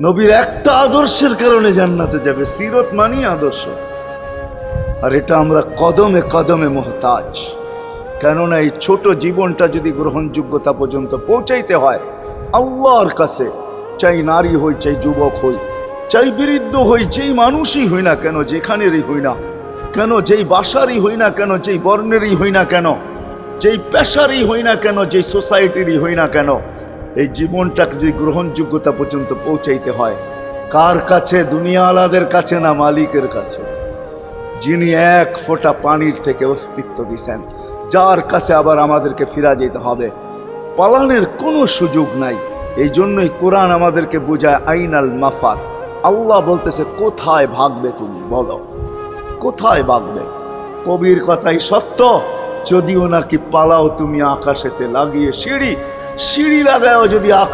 নবীর একটা আদর্শের কারণে জান্নাতে যাবে। সিরত মানি আদর্শ। আর এটা আমরা কদমে কদমে মুহতাজ। কেননা এই ছোট জীবনটা যদি গ্রহণযোগ্যতা পর্যন্ত পৌঁছাইতে হয় আল্লাহর কাছে, চাই নারী হই, চাই যুবক হই, চাই বৃদ্ধ হই, যেই মানুষই হই না কেন, যেখানেরই হই না কেন, যেই বাসারই হই না কেন, যেই বর্ণেরই হই না কেন, যেই পেশারই হই না কেন, যেই সোসাইটিরই হই না কেন, এই জীবনটাকে যদি গ্রহণযোগ্যতা পর্যন্ত পৌঁছাইতে হয় কার কাছে? দুনিয়া আলাদের কাছে না, মালিকের কাছে, যিনি এক ফোঁটা পানির থেকে অস্তিত্ব দিছেন, যার কাছে আবার আমাদেরকে ফিরা যেতে হবে। পালানের কোনো সুযোগ নাই। এই জন্যই কোরআন আমাদেরকে বোঝায় আইনাল মাফার। আল্লাহ বলতেছে কোথায় ভাগবে তুমি, বলো কোথায় ভাগবে? কবির কথাই সত্য, যদিও নাকি পালাও তুমি আকাশেতে লাগিয়ে সিঁড়ি, সিঁড়ি লাগাও যদি